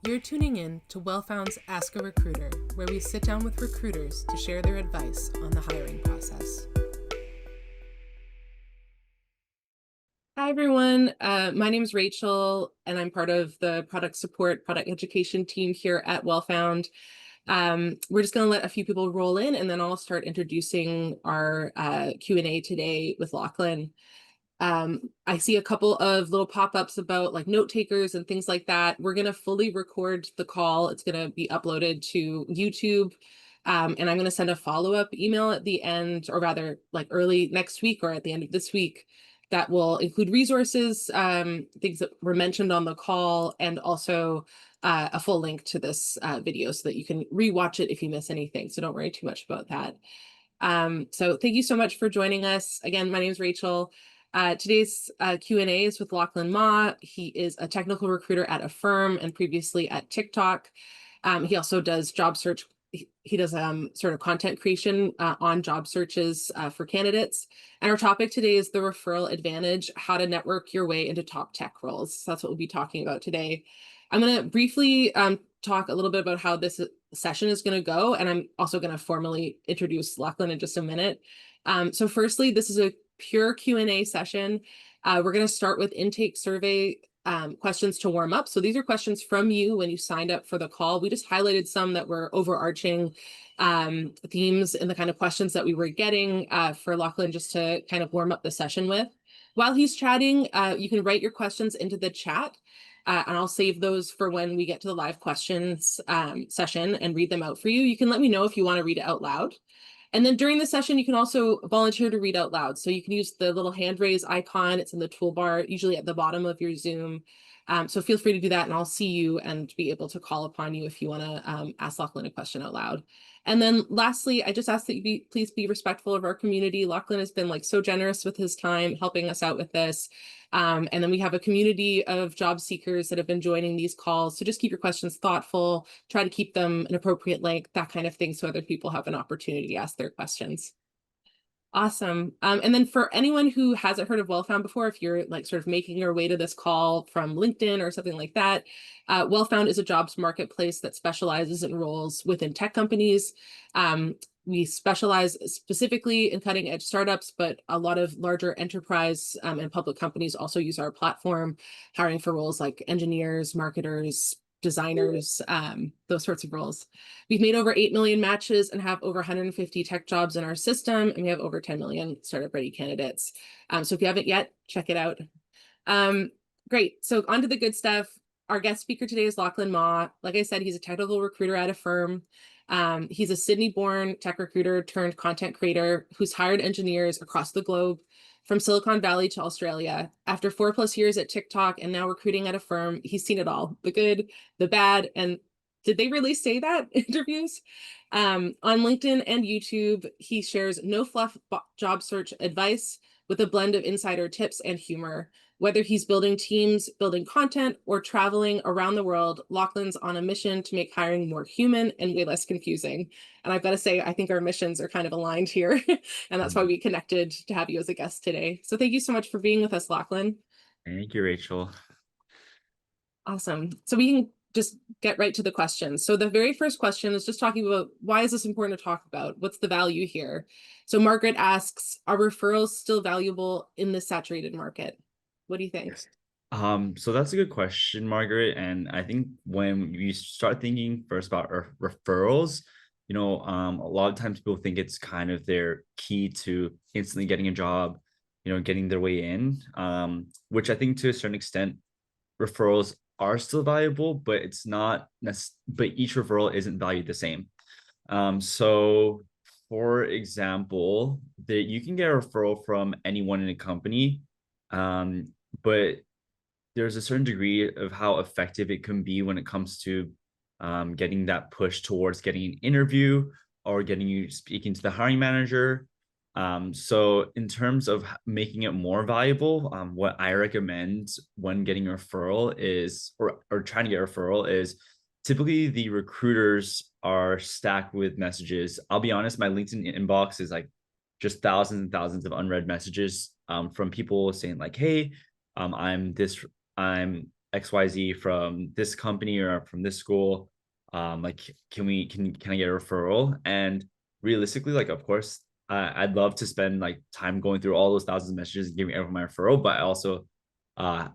You're tuning in to Wellfound's Ask a Recruiter, where we sit down with recruiters to share their advice on the hiring process. Hi, everyone. My name is Rachel, and I'm part of the product support, product education team here at Wellfound. We're just going to let a few people roll in, and then I'll start introducing our Q&A today with Lachlan. I see a couple of little pop-ups about like note takers and things like that. We're going to fully record the call. It's going to be uploaded to YouTube. And I'm going to send a follow-up email at the end, or rather like early next week or at the end of this week, that will include resources, things that were mentioned on the call, and also a full link to this video so that you can rewatch it if you miss anything. So don't worry too much about that. So thank you so much for joining us. Again, my name is Rachel. Today's Q&A is with Lachlan Ma. He is a technical recruiter at Affirm and previously at TikTok. He also does job search. He does sort of content creation on job searches for candidates. And our topic today is the referral advantage, how to network your way into top tech roles. So that's what we'll be talking about today. I'm going to briefly talk a little bit about how this session is going to go, and I'm also going to formally introduce Lachlan in just a minute. So firstly, this is a pure Q&A session. We're going to start with intake survey questions to warm up. So these are questions from you when you signed up for the call. We just highlighted some that were overarching themes and the kind of questions that we were getting for Lachlan just to kind of warm up the session with. While he's chatting, you can write your questions into the chat. And I'll save those for when we get to the live questions session and read them out for you. You can let me know if you want to read it out loud. And then during the session, you can also volunteer to read out loud. So you can use the little hand raise icon. It's in the toolbar, usually at the bottom of your Zoom. So feel free to do that, and I'll see you and be able to call upon you if you want to ask Lachlan a question out loud. And then lastly, I just ask that you please be respectful of our community. Lachlan has been like so generous with his time, helping us out with this. And then we have a community of job seekers that have been joining these calls. So just keep your questions thoughtful, try to keep them an appropriate length, that kind of thing, so other people have an opportunity to ask their questions. Awesome. And then for anyone who hasn't heard of Wellfound before, if you're like sort of making your way to this call from LinkedIn or something like that, Wellfound is a jobs marketplace that specializes in roles within tech companies. We specialize specifically in cutting edge startups, but a lot of larger enterprise and public companies also use our platform, hiring for roles like engineers, marketers, designers, those sorts of roles. We've made over 8 million matches and have over 150 tech jobs in our system, and we have over 10 million startup ready candidates. So if you haven't yet, check it out. Great. So on to the good stuff. Our guest speaker today is Lachlan Ma. Like I said, he's a technical recruiter at Affirm. He's a Sydney-born tech recruiter turned content creator who's hired engineers across the globe, from Silicon Valley to Australia. After 4+ years at TikTok and now recruiting at Affirm, he's seen it all, the good, the bad, and did they really say that in interviews? On LinkedIn and YouTube, he shares no fluff job search advice with a blend of insider tips and humor. Whether he's building teams, building content, or traveling around the world, Lachlan's on a mission to make hiring more human and way less confusing. And I've got to say, I think our missions are kind of aligned here. And that's why we connected to have you as a guest today. So thank you so much for being with us, Lachlan. Thank you, Rachel. Awesome. So we can just get right to the questions. So the very first question is just talking about, why is this important to talk about? What's the value here? So Margaret asks, are referrals still valuable in this saturated market? What do you think? So that's a good question, Margaret. And I think when you start thinking first about referrals, a lot of times people think it's kind of their key to instantly getting a job, getting their way in, which I think to a certain extent, referrals are still valuable, but it's not but each referral isn't valued the same. So for example, that you can get a referral from anyone in a company, but there's a certain degree of how effective it can be when it comes to getting that push towards getting an interview or getting you speaking to the hiring manager. So in terms of making it more valuable, what I recommend when getting a referral is, or trying to get a referral is, typically the recruiters are stacked with messages. I'll be honest, my LinkedIn inbox is like just thousands and thousands of unread messages from people saying like, hey, I'm XYZ from this company or from this school. Like, can I get a referral? And realistically, like, of course, I'd love to spend like time going through all those thousands of messages and giving everyone my referral, but I also uh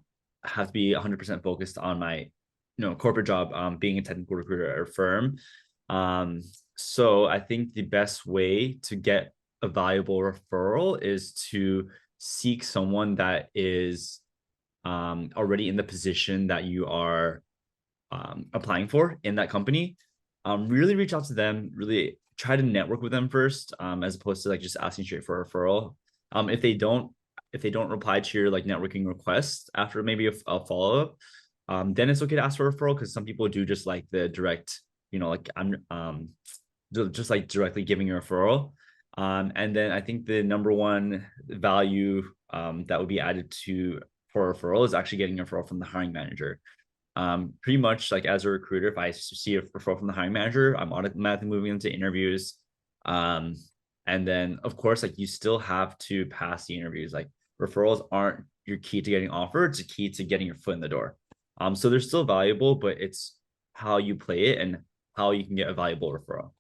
have to be 100% focused on my corporate job, being a technical recruiter at a firm. Um, so I think the best way to get a valuable referral is to seek someone that is already in the position that you are applying for in that company. Really reach out to them, really try to network with them first, as opposed to like just asking straight for a referral. If they don't reply to your like networking request after maybe a follow-up, then it's okay to ask for a referral, because some people do just like the direct, like I'm just like directly giving a referral. And then I think the number one value that would be added to for a referral is actually getting a referral from the hiring manager. Pretty much like as a recruiter, if I see a referral from the hiring manager, I'm automatically moving into interviews. Um, and then of course, like you still have to pass the interviews. Like referrals aren't your key to getting offered; it's a key to getting your foot in the door. So they're still valuable, but it's how you play it and how you can get a valuable referral.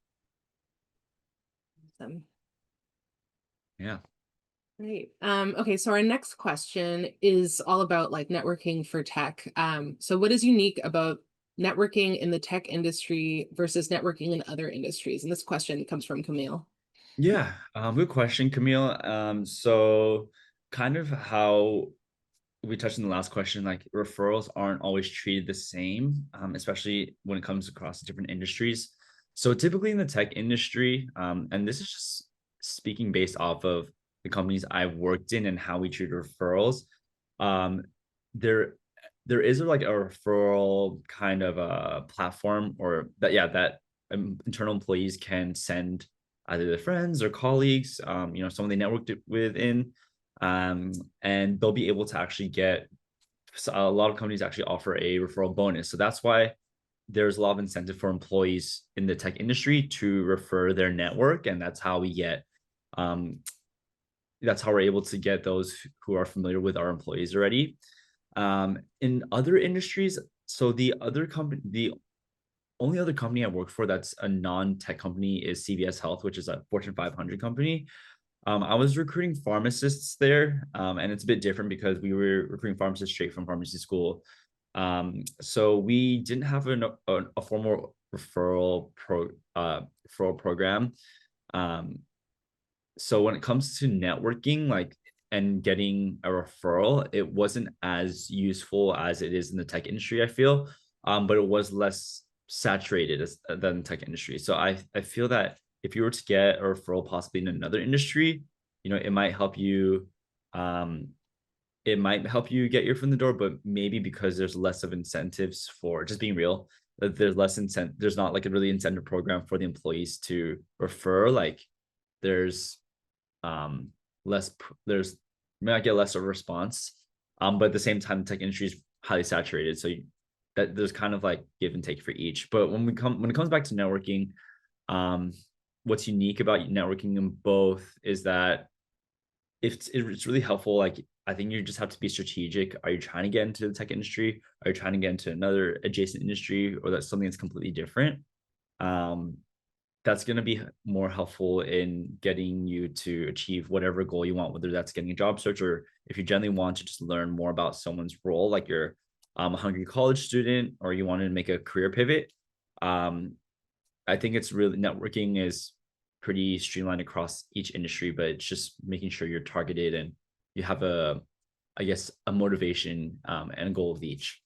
Awesome. Yeah. Great. Okay, so our next question is all about like networking for tech. So what is unique about networking in the tech industry versus networking in other industries? And this question comes from Camille. Yeah, good question, Camille. So kind of how we touched in the last question, like referrals aren't always treated the same, especially when it comes across different industries. So typically in the tech industry, and this is just speaking based off of the companies I've worked in and how we treat referrals. um, there there is like a referral kind of a platform, or that, yeah, that internal employees can send either their friends or colleagues, someone they networked with in, and they'll be able to actually get, so a lot of companies actually offer a referral bonus. So that's why there's a lot of incentive for employees in the tech industry to refer their network. And um, that's how we're able to get those who are familiar with our employees already. In other industries, so the only other company I work for that's a non-tech company is CVS Health, which is a Fortune 500 company. I was recruiting pharmacists there, and it's a bit different because we were recruiting pharmacists straight from pharmacy school. So we didn't have a formal referral program. Um, so when it comes to networking, like, and getting a referral, it wasn't as useful as it is in the tech industry, I feel. But it was less saturated than the tech industry. So I feel that if you were to get a referral possibly in another industry, it might help you, um get your foot in the door, but maybe because there's less of incentives, for just being real, that there's not like a really incentive program for the employees to refer. Like there's um less there's you might get less of a response. But at the same time, the tech industry is highly saturated, so that there's kind of like give and take for each. But when it comes back to networking, um what's unique about networking in both is that it's really helpful. Like I think you just have to be strategic. Are you trying to get into the tech industry? Are you trying to get into another adjacent industry, or that's something that's completely different? um that's going to be more helpful in getting you to achieve whatever goal you want, whether that's getting a job search, or if you generally want to just learn more about someone's role, like you're a hungry college student, or you wanted to make a career pivot. um I think it's really, networking is pretty streamlined across each industry, but it's just making sure you're targeted and you have I guess, a motivation, and a goal of each.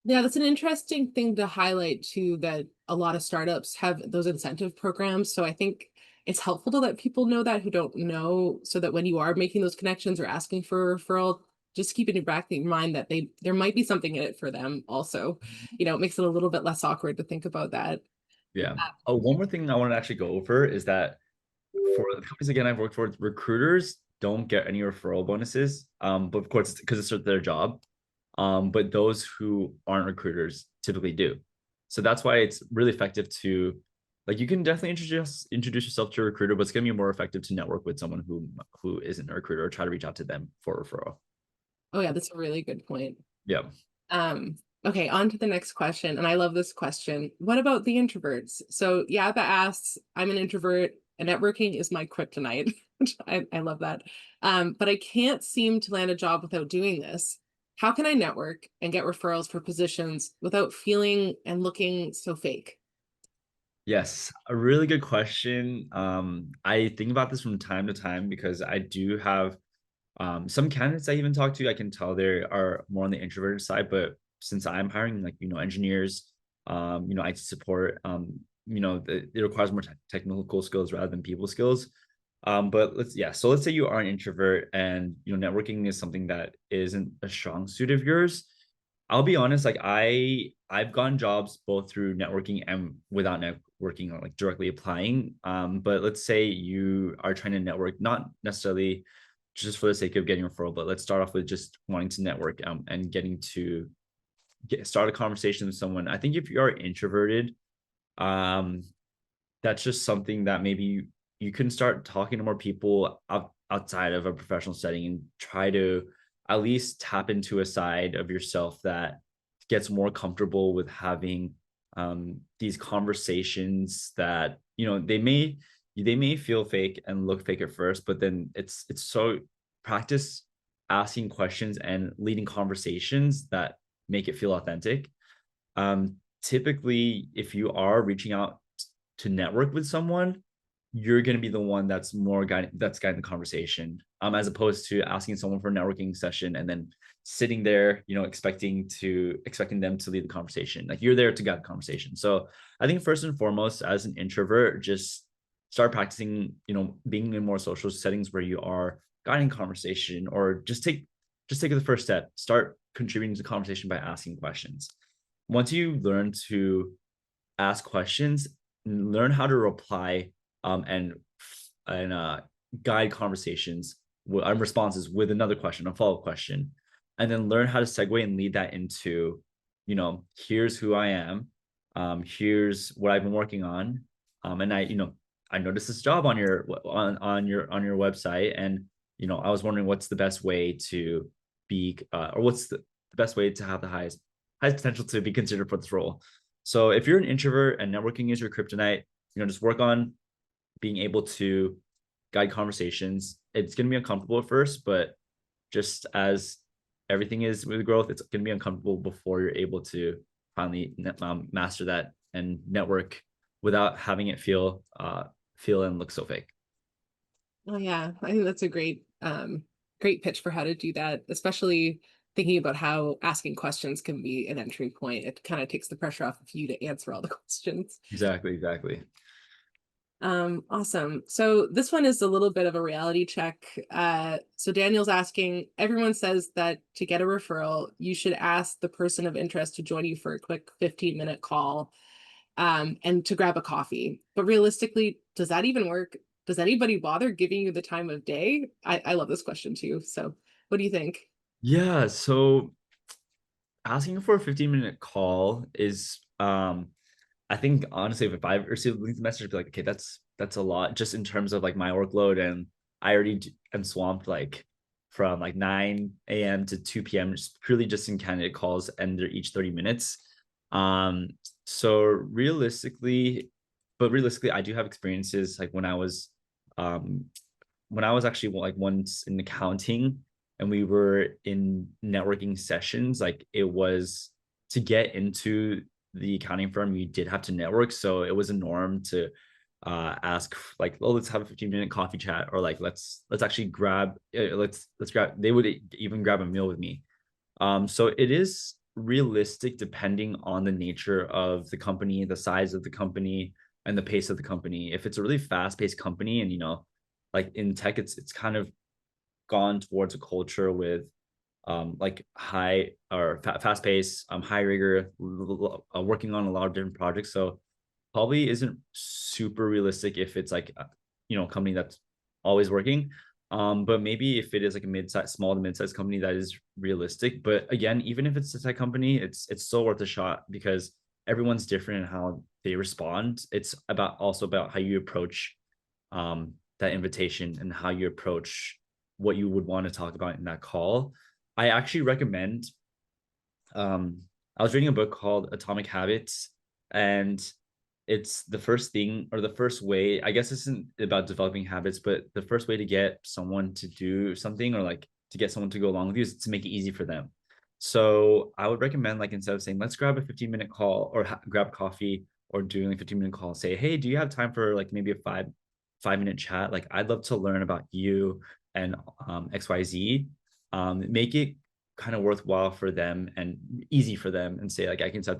Yeah, that's an interesting thing to highlight too, that a lot of startups have those incentive programs. So I think it's helpful to let people know that who don't know, so that when you are making those connections or asking for a referral, just keep in your back of your mind that there might be something in it for them also. It makes it a little bit less awkward to think about that. Yeah. Oh, one more thing I want to actually go over is that for the companies again I've worked for, recruiters don't get any referral bonuses. But of course, it's because it's their job. But those who aren't recruiters typically do. So that's why it's really effective to, like, you can definitely introduce yourself to a recruiter, but it's gonna be more effective to network with someone who isn't a recruiter, or try to reach out to them for a referral. Oh yeah, that's a really good point. Yeah. Um, okay, on to the next question. And I love this question. What about the introverts? So Yaba asks, I'm an introvert and networking is my kryptonite. I love that. But I can't seem to land a job without doing this. How can I network and get referrals for positions without feeling and looking so fake? Yes, a really good question. I think about this from time to time because I do have some candidates I even talk to. I can tell they are more on the introverted side, but since I'm hiring like engineers, IT support, it requires more technical skills rather than people skills. But so let's say you are an introvert and networking is something that isn't a strong suit of yours. I'll be honest, like I've gotten jobs both through networking and without networking or like directly applying. But let's say you are trying to network, not necessarily just for the sake of getting a referral, but let's start off with just wanting to network and getting to start a conversation with someone. I think if you are introverted, um, that's just something that maybe you can start talking to more people outside of a professional setting and try to at least tap into a side of yourself that gets more comfortable with having these conversations that they may feel fake and look fake at first, but then it's so practice asking questions and leading conversations that make it feel authentic. Typically, if you are reaching out to network with someone, you're going to be the one that's guiding the conversation, as opposed to asking someone for a networking session and then sitting there, expecting them to lead the conversation. Like you're there to guide the conversation. So I think first and foremost, as an introvert, just start practicing, being in more social settings where you are guiding conversation, or just take the first step. Start contributing to the conversation by asking questions. Once you learn to ask questions, learn how to reply, and guide conversations and responses with another question, a follow-up question, and then learn how to segue and lead that into, here's who I am, here's what I've been working on, and I noticed this job on your website, and I was wondering what's the best way to be, or what's the best way to have the highest potential to be considered for this role. So if you're an introvert and networking is your kryptonite, just work on being able to guide conversations. It's going to be uncomfortable at first, but just as everything is with growth, it's going to be uncomfortable before you're able to finally master that and network without having it feel and look so fake. Oh yeah, I think that's a great pitch for how to do that, especially thinking about how asking questions can be an entry point. It kind of takes the pressure off of you to answer all the questions. Exactly. Awesome. So this one is a little bit of a reality check. So Daniel's asking, everyone says that to get a referral, you should ask the person of interest to join you for a quick 15-minute call, and to grab a coffee. But realistically, does that even work? Does anybody bother giving you the time of day? I love this question too. So what do you think? Yeah. So asking for a 15-minute call is, I think honestly, if I receive a LinkedIn message, I'd be like, okay, that's a lot just in terms of like my workload. And I already am swamped like from like 9 a.m. to 2 p.m. just purely just in candidate calls, and they're each 30 minutes. Um, so realistically, I do have experiences like um when I was actually like once in accounting and we were in networking sessions, like it was to get into the accounting firm, you did have to network. So it was a norm to ask like, oh, let's have a 15-minute coffee chat, or like let's actually grab let's grab they would even grab a meal with me. So it is realistic depending on the nature of the company, the size of the company, and the pace of the company. If it's a really fast-paced company, and like in tech, it's kind of gone towards a culture with like high or fast pace, high rigor, working on a lot of different projects. So probably isn't super realistic if it's like a company that's always working. But maybe if it is like a small to mid-sized company, that is realistic. But again, even if it's a tech company, it's still worth a shot because everyone's different in how they respond. It's also about how you approach that invitation and how you approach what you would want to talk about in that call. I actually recommend I was reading a book called Atomic Habits, and it's the first thing or the first way. I guess this isn't about developing habits, but the first way to get someone to do something or like to get someone to go along with you is to make it easy for them. So I would recommend, like, instead of saying let's grab a 15-minute call or grab coffee or doing a 15-minute call, say, hey, do you have time for like maybe a five minute chat? Like, I'd love to learn about you and XYZ. Make it kind of worthwhile for them and easy for them, and say like I can set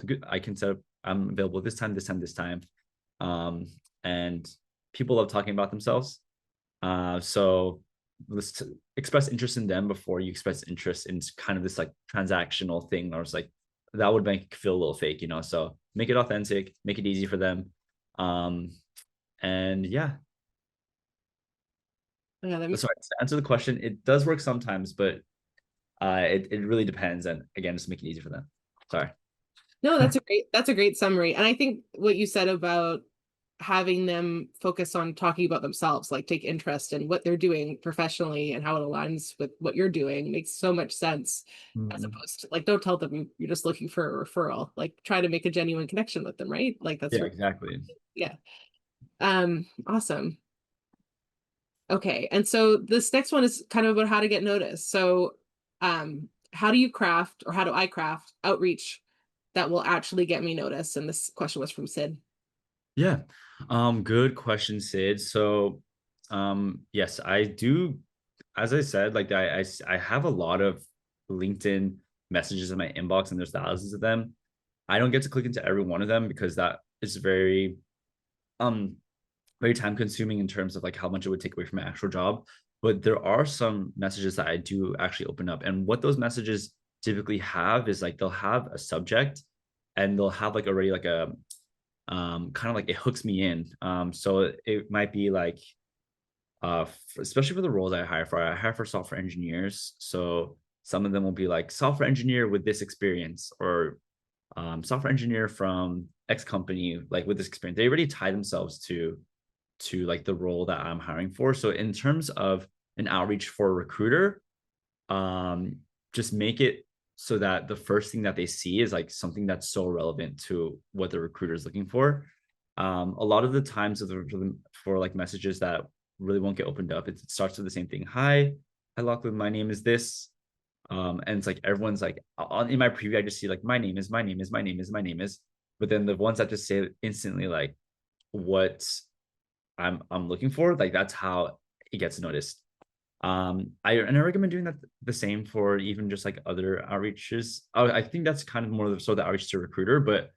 up, I'm available this time, this time, this time. um and people love talking about themselves, so let's express interest in them before you express interest in kind of this like transactional thing, or it's like that would make it feel a little fake, so make it authentic, make it easy for them. And yeah. Yeah, that makes Sorry, to answer the question, it does work sometimes, but it really depends. And again, just make it easy for them. Sorry. no, that's a great summary. And I think what you said about having them focus on talking about themselves, like take interest in what they're doing professionally and how it aligns with what you're doing, makes so much sense. As Mhm. opposed to like, don't tell them you're just looking for a referral. Like, try to make a genuine connection with them, right? Like, that's Yeah, really, exactly. yeah. Awesome. Okay, and so this next one is kind of about how to get noticed. So, how do you craft, or how do I craft outreach that will actually get me noticed? And this question was from Sid. Yeah. Good question, Sid. So, yes, I do. As I said, like I have a lot of LinkedIn messages in my inbox, and there's thousands of them. I don't get to click into every one of them because that is um very time consuming in terms of like how much it would take away from my actual job. But there are some messages that I do actually open up. And what those messages typically have is like they'll have a subject, and they'll have like already like a kind of like it hooks me in. So it might be like especially for the roles I hire for software engineers. So some of them will be like software engineer with this experience, or software engineer from X company, like with this experience. They already tie themselves to like the role that I'm hiring for. So in terms of an outreach for a recruiter, um, just make it so that the first thing that they see is like something that's so relevant to what the recruiter is looking for. A lot of the times for like messages that really won't get opened up, it starts with the same thing. Hi, Lachlan, my name is this. And it's like everyone's like in my preview, I just see like my name is, my name is, my name is, my name is. But then the ones that just say instantly like what I'm looking for, like that's how it gets noticed. I recommend doing that the same for even just like other outreaches. I think that's kind of more of so the outreach to recruiter, but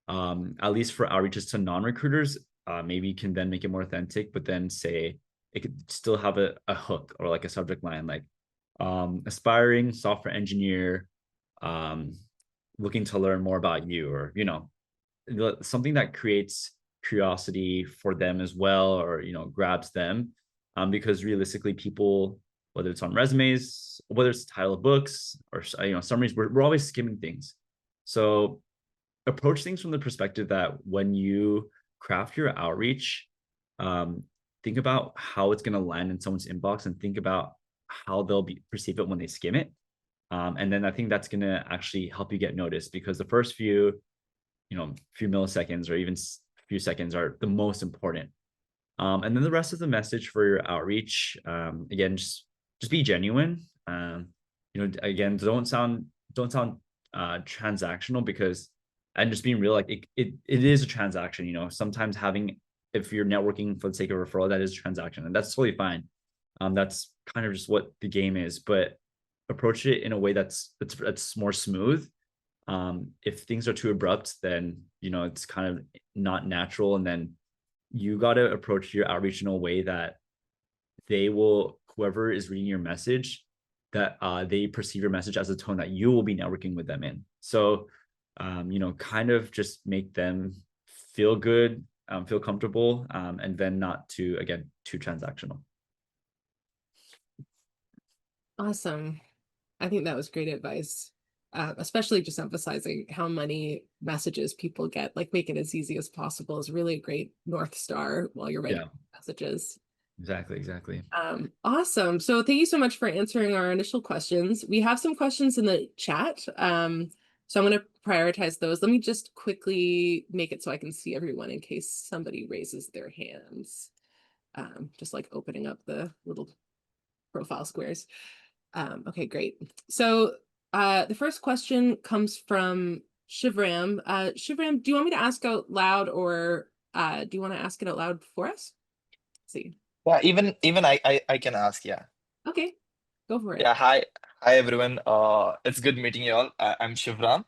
at least for outreaches to non-recruiters, maybe you can then make it more authentic, but then say it could still have a hook or like a subject line like aspiring software engineer, um looking to learn more about you, or something that creates curiosity for them as well, or grabs them. Because realistically, people, whether it's on resumes, whether it's the title of books, or summaries, we're always skimming things. So approach things from the perspective that when you craft your outreach, um, think about how it's going to land in someone's inbox, and think about how they'll perceive it when they skim it. And then I think that's going to actually help you get noticed, because the first few milliseconds or even few seconds are the most important. And then the rest of the message for your outreach, again, just be genuine. Again, don't sound transactional, because, and just being real, like it is a transaction. Sometimes if you're networking for the sake of referral, that is a transaction, and that's totally fine. That's kind of just what the game is, but approach it in a way that's more smooth. If things are too abrupt, then it's kind of not natural, and then you got to approach your outreach in a way that whoever is reading your message, that they perceive your message as a tone that you will be networking with them in. So kind of just make them feel good, feel comfortable, and then not too transactional. Awesome. I think that was great advice. Especially just emphasizing how many messages people get, like make it as easy as possible is really a great North Star while you're writing Yeah, messages. exactly. Awesome. So thank you so much for answering our initial questions. We have some questions in the chat. So I'm going to prioritize those. Let me just quickly make it so I can see everyone in case somebody raises their hands. Just like opening up the little profile squares. Okay, great. So the first question comes from Shivram. Shivram, do you want me to ask out loud, or do you want to ask it out loud for us? Let's see. Yeah, even I can ask, yeah. Okay, go for it. Yeah, hi everyone. It's good meeting you all. I'm Shivram,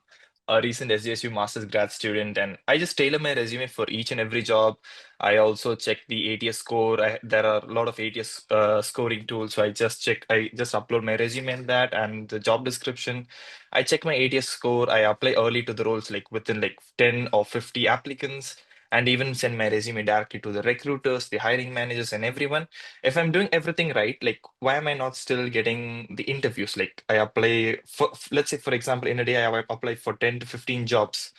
a recent SJSU master's grad student, and I just tailor my resume for each and every job. I also check the ATS score. There are a lot of ATS scoring tools, so I just upload my resume and that and the job description. I check my ATS score. I apply early to the roles, like within like 10 or 50 applicants, and even send my resume directly to the recruiters, the hiring managers, and everyone. If I'm doing everything right, like why am I not still getting the interviews? Like I apply for, let's say, for example, in a day I apply for 10 to 15 jobs.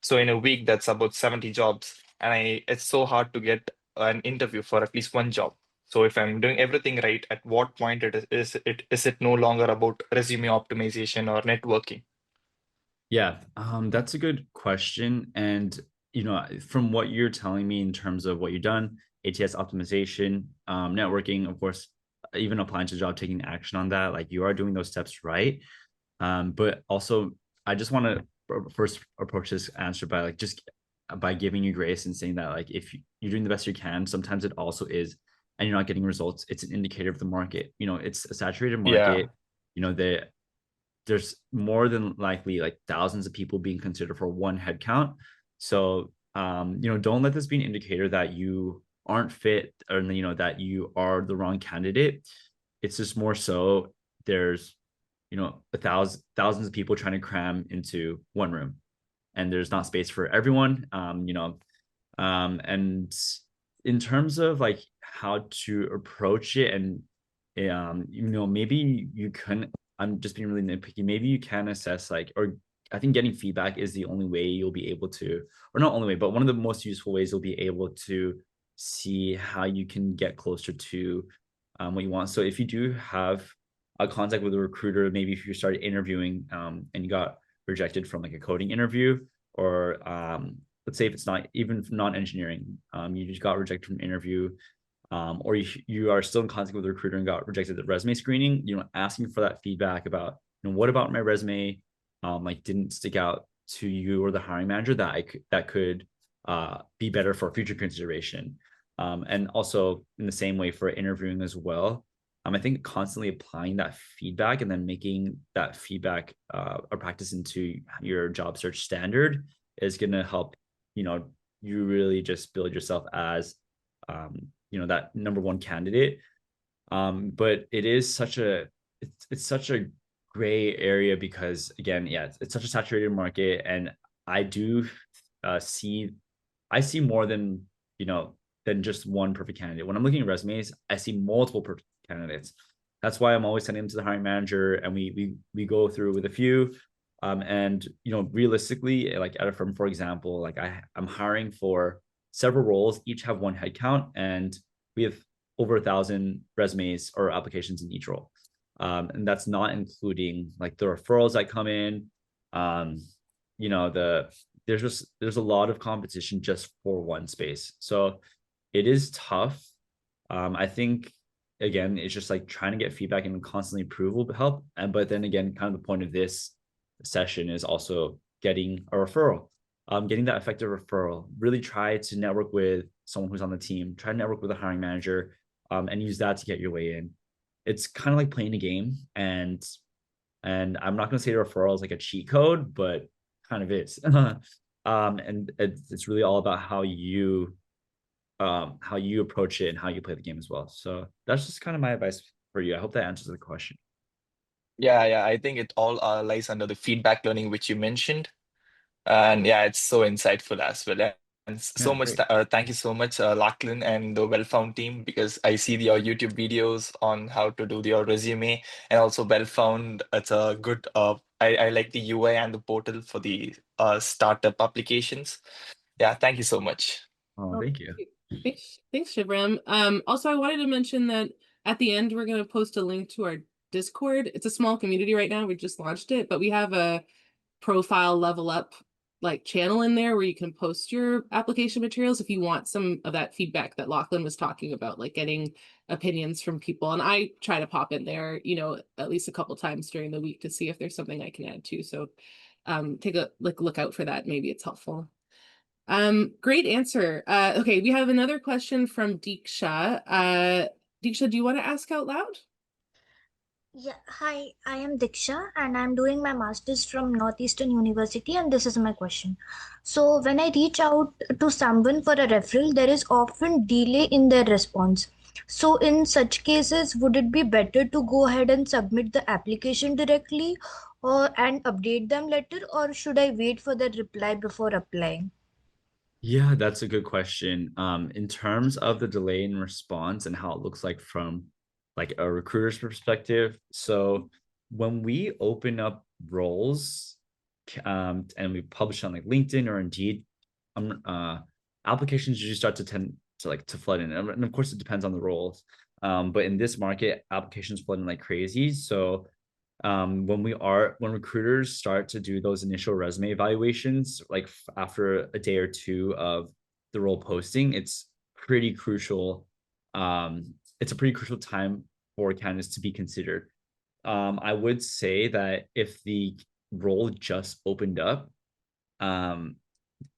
So in a week, that's about 70 jobs. And it's so hard to get an interview for at least one job. So if I'm doing everything right, at what point is it no longer about resume optimization or networking? Yeah, that's a good question. And from what you're telling me in terms of what you've done, ATS optimization, networking, of course, even applying to job, taking action on that, like you are doing those steps right. But also, I just want to first approach this answer by like just by giving you grace and saying that like if you're doing the best you can, sometimes it also is, and you're not getting results. It's an indicator of the market. It's a saturated Yeah. market. There's more than likely like thousands of people being considered for one headcount. So don't let this be an indicator that you aren't fit, or that you are the wrong candidate. It's just more so there's thousands of people trying to cram into one room, and there's not space for everyone. And in terms of like how to approach it, and maybe you can, I'm just being really nitpicky, maybe you can assess like, or I think getting feedback is the only way you'll be able to, or not only way, but one of the most useful ways you'll be able to see how you can get closer to what you want. So if you do have a contact with a recruiter, maybe if you started interviewing and you got rejected from like a coding interview, or let's say if it's not even non-engineering, you just got rejected from an interview, or you are still in contact with a recruiter and got rejected at resume screening, asking for that feedback about, what about my resume, like didn't stick out to you or the hiring manager that could be better for future consideration. And also in the same way for interviewing as well. I think constantly applying that feedback and then making that feedback a practice into your job search standard is going to help, you really just build yourself as, that number one candidate. But it is it's such a gray area because again, yeah, it's such a saturated market, and I do see I see more than just one perfect candidate. When I'm looking at resumes, I see multiple perfect candidates. That's why I'm always sending them to the hiring manager, and we go through with a few. And realistically, like at a firm, for example, like I'm hiring for several roles, each have one headcount, and we have over 1,000 resumes or applications in each role. And that's not including like the referrals that come in. Um, there's a lot of competition just for one space. So it is tough. I think again, it's just like trying to get feedback and constantly improve will help. But then again, kind of the point of this session is also getting a referral, getting that effective referral. Really try to network with someone who's on the team. Try to network with a hiring manager, and use that to get your way in. It's kind of like playing a game, and I'm not going to say referral is like a cheat code, but kind of is. And it's really all about how you approach it and how you play the game as well. So that's just kind of my advice for you. I hope that answers the question. Yeah, I think it all lies under the feedback learning, which you mentioned. And yeah, it's so insightful as well. And so Yeah, much, great. thank you so much, Lachlan and the Wellfound team, because I see your YouTube videos on how to do your resume, and also Wellfound. It's a good, I like the UI and the portal for the startup applications. Yeah, thank you so much. Oh, Oh, thank you. thanks, Shivram. Also, I wanted to mention that at the end, we're going to post a link to our Discord. It's a small community right now. We just launched it, but we have a profile level up like channel in there where you can post your application materials if you want some of that feedback that Lachlan was talking about, like getting opinions from people. And I try to pop in there, you know, at least a couple times during the week to see if there's something I can add to. So take a look out for that. Maybe it's helpful. Great answer. Okay, we have another question from Deeksha. Deeksha, do you want to ask out loud? Yeah, hi, I am Diksha and I'm doing my master's from Northeastern University, and this is my question. So, when I reach out to someone for a referral, there is often delay in their response. So, in such cases, would it be better to go ahead and submit the application directly or and update them later, or should I wait for their reply before applying? Yeah, that's a good question. In terms of the delay in response and how it looks like from like a recruiter's perspective. So when we open up roles, and we publish on like LinkedIn or Indeed, applications usually start to tend to like to flood in, and of course it depends on the roles. But in this market, applications flood in like crazy. So when recruiters start to do those initial resume evaluations, like after a day or two of the role posting, it's pretty crucial. It's a pretty crucial time for candidates to be considered. I would say that if the role just opened up, don't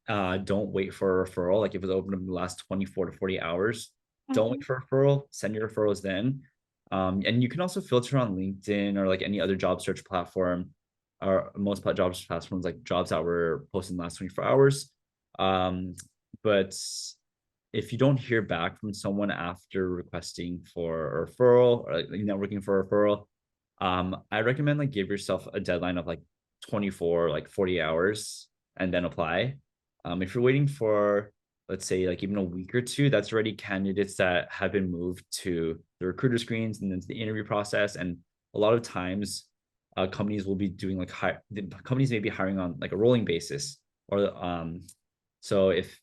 wait for a referral. Like if it's open in the last 24 to 40 hours, don't wait for a referral, send your referrals then. And you can also filter on LinkedIn or like any other job search platform, or most job search platforms like jobs that were posted in the last 24 hours. But if you don't hear back from someone after requesting for a referral or like networking for a referral, I recommend like give yourself a deadline of like 24, like 40 hours and then apply. If you're waiting for, let's say, like even a week or two, that's already candidates that have been moved to the recruiter screens and then to the interview process. And a lot of times, companies will be doing like companies may be hiring on like a rolling basis, or so if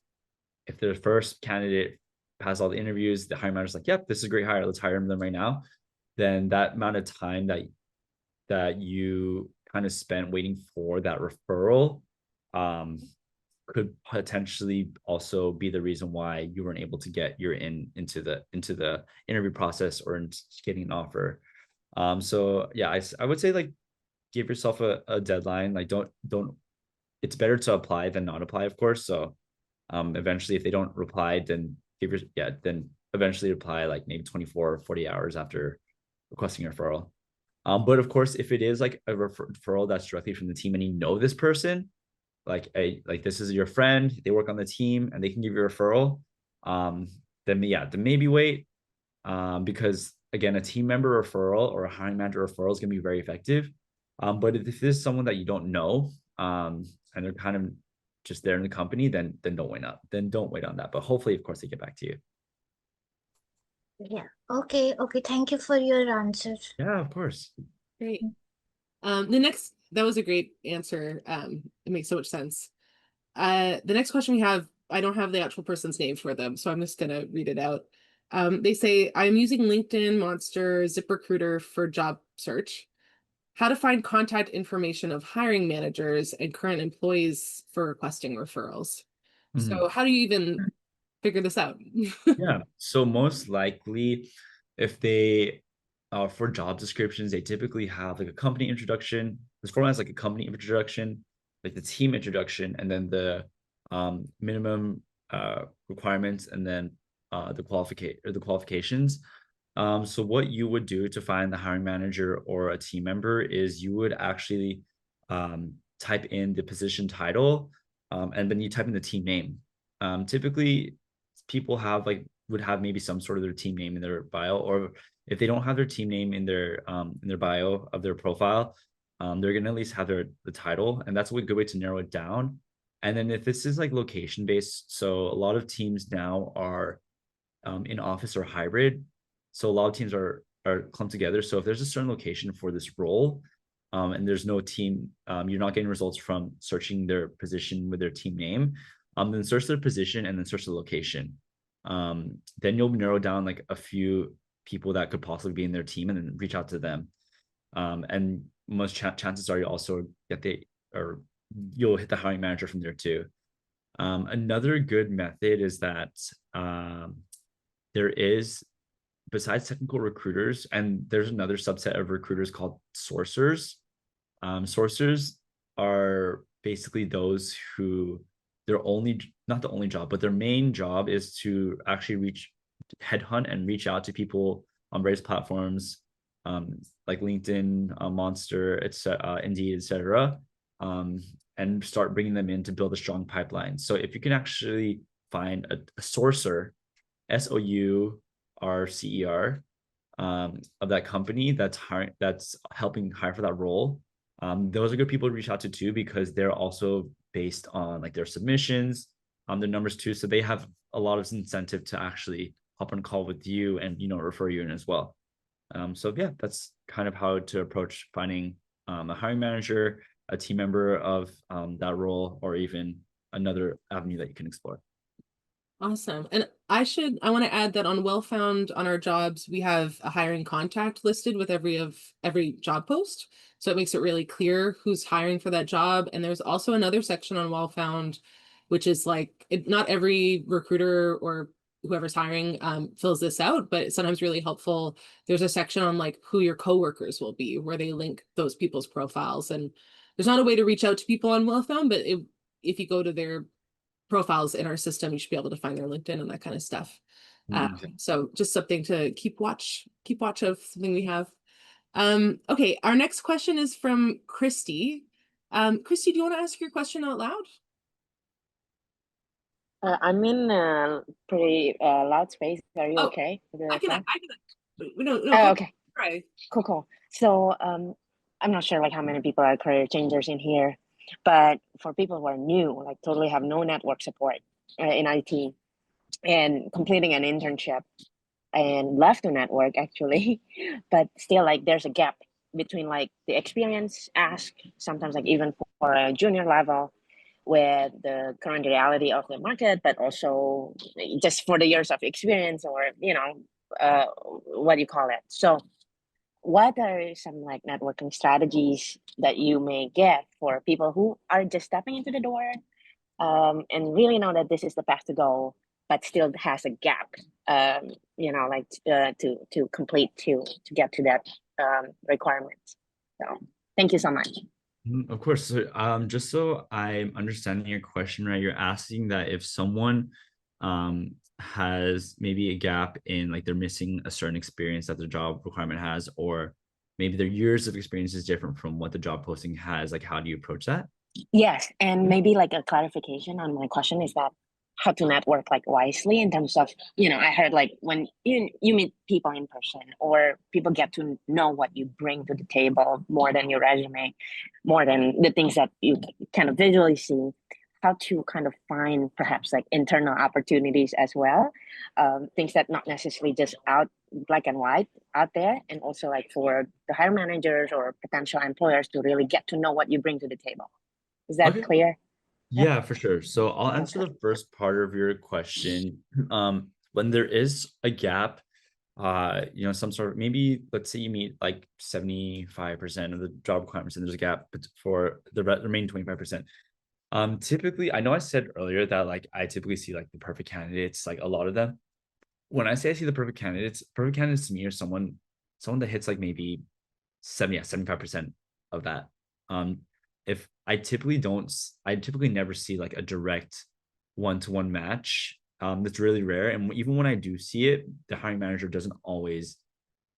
their first candidate has all the interviews, the hiring manager's like, yep, this is a great hire, let's hire them right now. Then that amount of time that you kind of spent waiting for that referral could potentially also be the reason why you weren't able to get your into the interview process or into getting an offer. So yeah, I would say like give yourself a deadline. Like don't it's better to apply than not apply, of course. So eventually if they don't reply, then then eventually apply like maybe 24 or 40 hours after requesting a referral. But of course, if it is like a referral that's directly from the team and you know this person, like this is your friend, they work on the team and they can give you a referral, then maybe wait. Because again, a team member referral or a hiring manager referral is going to be very effective. But if this is someone that you don't know, and they're kind of just there in the company, then don't wait up. Then don't wait on that. But hopefully, of course, they get back to you. Yeah. Okay. Okay. Thank you for your answer. Yeah, of course. Great. That was a great answer. It makes so much sense. The next question we have, I don't have the actual person's name for them, so I'm just gonna read it out. They say, I'm using LinkedIn, Monster, ZipRecruiter for job search. How to find contact information of hiring managers and current employees for requesting referrals. So how do you even figure this out? Yeah. So most likely, if they for job descriptions, they typically have like a company introduction. This format is like a company introduction, like the team introduction, and then the minimum requirements, and then the qualifications. So what you would do to find the hiring manager or a team member is you would actually type in the position title, and then you type in the team name. Typically, people would have maybe some sort of their team name in their bio, or if they don't have their team name in their bio of their profile, they're gonna at least have the title, and that's a good way to narrow it down. And then if this is like location based, so a lot of teams now are in office or hybrid, so a lot of teams are clumped together. So if there's a certain location for this role, and there's no team, you're not getting results from searching their position with their team name, then search their position and then search the location. Then you'll narrow down like a few people that could possibly be in their team and then reach out to them. And most chances are you also you'll hit the hiring manager from there too. Another good method is that there is, besides technical recruiters, and there's another subset of recruiters called sourcers. Sourcers are basically those who their only, not the only job, but their main job is to actually headhunt and reach out to people on various platforms, like LinkedIn, Monster, Indeed, etc., and start bringing them in to build a strong pipeline. So if you can actually find a sourcer, SOURCER, of that company that's hiring, that's helping hire for that role, those are good people to reach out to too, because they're also based on like their submissions, their numbers too. So they have a lot of incentive to actually hop on a call with you and, you know, refer you in as well. So yeah, that's kind of how to approach finding a hiring manager, a team member of that role, or even another avenue that you can explore. Awesome. And I want to add that on Wellfound, on our jobs, we have a hiring contact listed with every job post. So it makes it really clear who's hiring for that job. And there's also another section on Wellfound, which is like, not every recruiter or whoever's hiring fills this out, but it's sometimes really helpful. There's a section on like who your coworkers will be, where they link those people's profiles. And there's not a way to reach out to people on Wellfound, but if you go to their profiles in our system, you should be able to find their LinkedIn and that kind of stuff. So just something to keep watch of, something we have. Okay, our next question is from Christy. Christy, do you want to ask your question out loud? I'm in a pretty loud space. Are you okay? I can, no, oh, okay. Try. Cool. So I'm not sure like how many people are career changers in here, but for people who are new, like totally have no network support in IT and completing an internship and left the network actually, but still like there's a gap between like the experience asked, sometimes like even for a junior level, with the current reality of the market, but also just for the years of experience, or you know, what do you call it? So what are some like networking strategies that you may get for people who are just stepping into the door, and really know that this is the path to go, but still has a gap, you know, like to complete to get to that requirement? So thank you so much. Of course. So, just so I'm understanding your question right, you're asking that if someone has maybe a gap in like they're missing a certain experience that the job requirement has, or maybe their years of experience is different from what the job posting has, like how do you approach that? Yes, and maybe like a clarification on my question is that how to network like wisely in terms of, you know, I heard like when you meet people in person, or people get to know what you bring to the table more than your resume, more than the things that you kind of visually see, how to kind of find perhaps like internal opportunities as well, things that not necessarily just out black and white out there, and also like for the hiring managers or potential employers to really get to know what you bring to the table. Is that clear? Yeah, for sure. So I'll answer the first part of your question. When there is a gap, you know, some sort of, maybe let's say you meet like 75% of the job requirements and there's a gap for the remaining 25%. Typically, I know I said earlier that like I typically see like the perfect candidates, like a lot of them. When I say I see the perfect candidates to me are someone that hits like maybe 75% of that. If I typically never see like a direct one-to-one match. That's really rare. And even when I do see it, the hiring manager doesn't always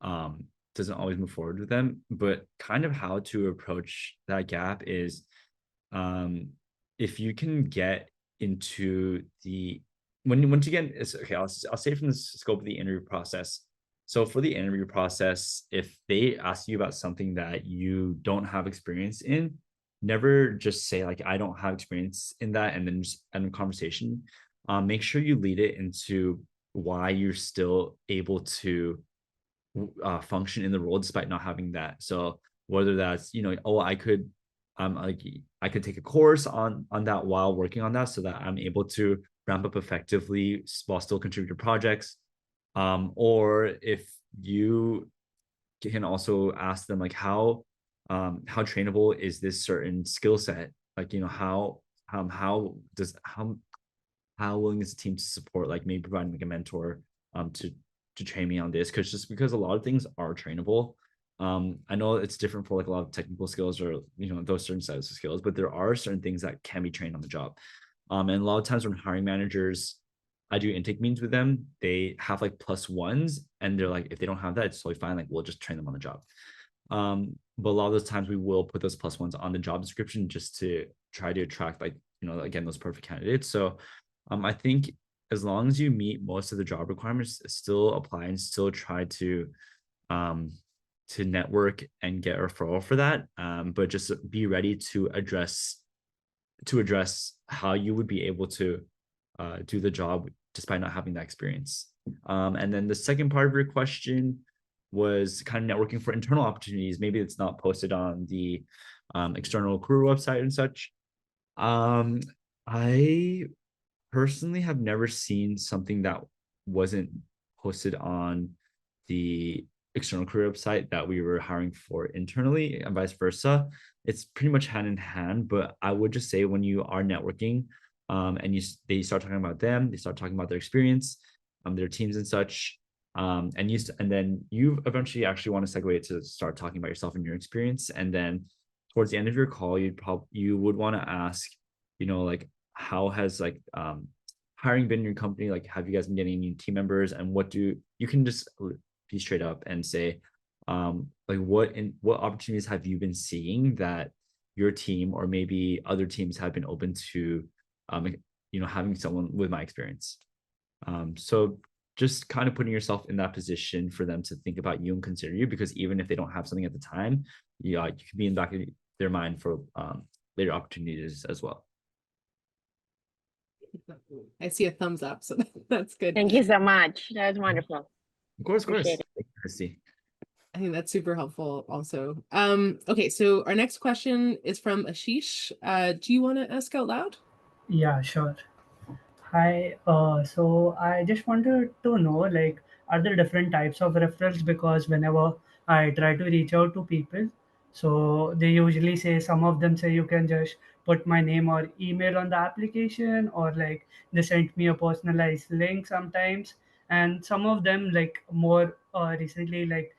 move forward with them. But kind of how to approach that gap is, if you can get into the, once again, it's okay. I'll say from the scope of the interview process. So for the interview process, if they ask you about something that you don't have experience in, never just say like, I don't have experience in that, and then just end the conversation. Make sure you lead it into why you're still able to function in the role despite not having that. So whether that's, you know, oh, I could take a course on that while working on that so that I'm able to ramp up effectively while still contributing to projects. Or if you can also ask them like how trainable is this certain skill set like, you know, how willing is the team to support, like maybe providing like a mentor to train me on this, because a lot of things are trainable. I know it's different for like a lot of technical skills or, you know, those certain sets of skills, but there are certain things that can be trained on the job. And a lot of times when hiring managers, I do intake meetings with them, they have like +1s, and they're like, if they don't have that, it's totally fine. Like, we'll just train them on the job. But a lot of those times we will put those +1s on the job description just to try to attract, like, you know, again, those perfect candidates. So I think as long as you meet most of the job requirements, still apply and still try to network and get a referral for that. But just be ready to address how you would be able to do the job despite not having that experience. And then the second part of your question was kind of networking for internal opportunities. Maybe it's not posted on the external career website and such. I personally have never seen something that wasn't posted on the external career website that we were hiring for internally, and vice versa. It's pretty much hand in hand, but I would just say when you are networking, and they start talking about them, they start talking about their experience, their teams and such, and then you eventually actually want to segue it to start talking about yourself and your experience, and then towards the end of your call, you would want to ask, you know, like, how has like hiring been in your company? Like, have you guys been getting new team members? And you can just be straight up and say, like, what opportunities have you been seeing that your team or maybe other teams have been open to, you know, having someone with my experience. So just kind of putting yourself in that position for them to think about you and consider you, because even if they don't have something at the time, you could be in the back of their mind for later opportunities as well. I see a thumbs up, so that's good. Thank you so much. That was wonderful. Of course. Appreciate it. Thank you, Christy. I think that's super helpful also. Okay, so our next question is from Ashish. Do you want to ask out loud? Yeah, sure. Hi. So I just wanted to know, like, are there different types of referrals? Because whenever I try to reach out to people, so they usually say, some of them say you can just put my name or email on the application, or like they sent me a personalized link sometimes. And some of them, like more recently, like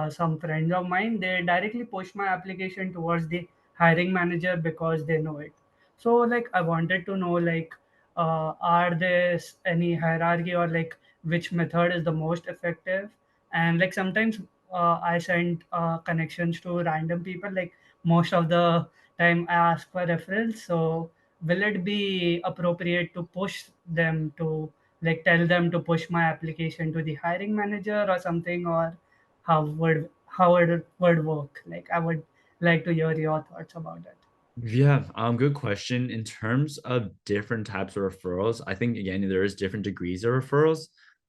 some friends of mine, they directly push my application towards the hiring manager because they know it. So like I wanted to know, like, are there any hierarchy, or like which method is the most effective? And like sometimes I send connections to random people, like most of the time I ask for referrals. So will it be appropriate to push them to, like, tell them to push my application to the hiring manager or something, or how it would work? Like, I would like to hear your thoughts about that. Yeah, good question. In terms of different types of referrals, I think again there is different degrees of referrals.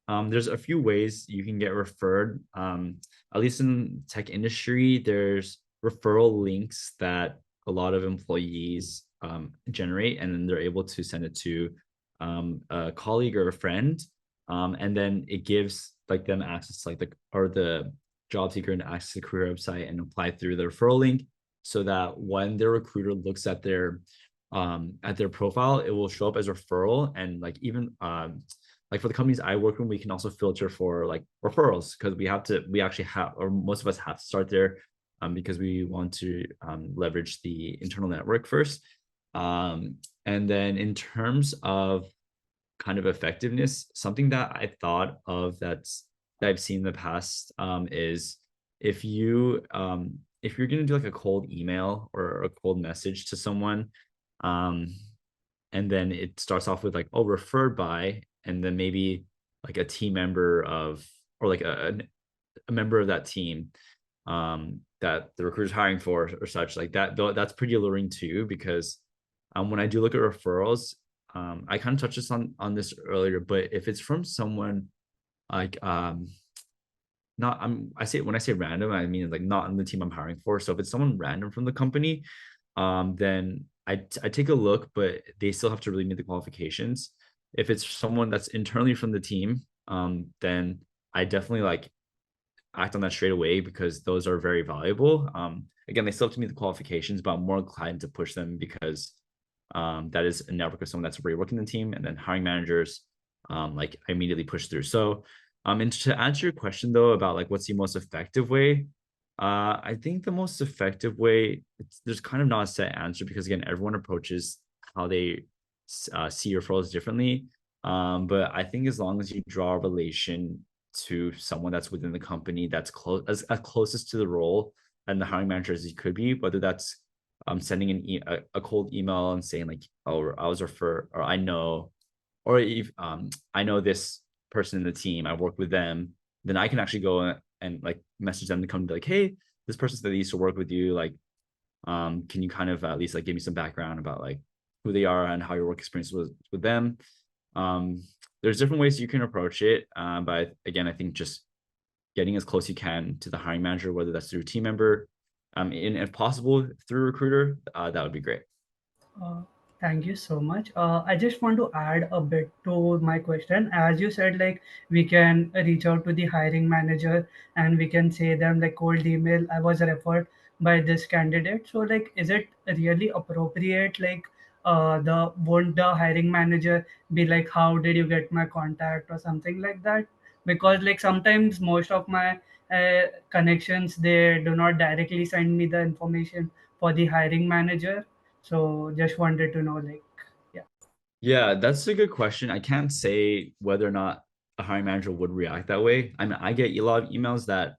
There's a few ways you can get referred. At least in tech industry, there's referral links that a lot of employees generate, and then they're able to send it to a colleague or a friend, and then it gives like them access to like the job seeker and access to the career website and apply through the referral link, so that when their recruiter looks at their profile, it will show up as referral. And like even like for the companies I work with, we can also filter for like referrals, because we actually have, or most of us have to start there, because we want to leverage the internal network first. And then in terms of kind of effectiveness, something that I thought of that I've seen in the past is if you're gonna do like a cold email or a cold message to someone, and then it starts off with like, oh, referred by, and then maybe like a team member of, or like a member of that team that the recruiter's hiring for or such, like that, though, that's pretty alluring too, because when I do look at referrals, I kind of touched on this earlier, but if it's from someone like not when I say random, I mean like not on the team I'm hiring for. So if it's someone random from the company, then I take a look, but they still have to really meet the qualifications. If it's someone that's internally from the team, then I definitely like act on that straight away, because those are very valuable. Again, they still have to meet the qualifications, but I'm more inclined to push them because that is a network of someone that's already working the team, and then hiring managers, like I immediately push through. So, and to answer your question though about like what's the most effective way, I think the most effective way, there's kind of not a set answer because again, everyone approaches how they see referrals differently. But I think as long as you draw a relation to someone that's within the company that's close as closest to the role and the hiring manager as you could be, whether that's sending a cold email and saying like, oh, I was referred, or I know, or if I know this person in the team, I work with them, then I can actually go and like message them to come to like, hey, this person that used to work with you, like, can you kind of at least like give me some background about like who they are and how your work experience was with them. There's different ways you can approach it, but again, I think just getting as close you can to the hiring manager, whether that's through a team member, and if possible through a recruiter, that would be great. Uh, Thank you so much. I just want to add a bit to my question. As you said, like we can reach out to the hiring manager and we can say them like cold email, I was referred by this candidate. So like, is it really appropriate? Like, the won't the hiring manager be like, how did you get my contact or something like that? Because like sometimes most of my connections, they do not directly send me the information for the hiring manager. So just wanted to know, like, yeah. Yeah, that's a good question. I can't say whether or not a hiring manager would react that way. I mean, I get a lot of emails that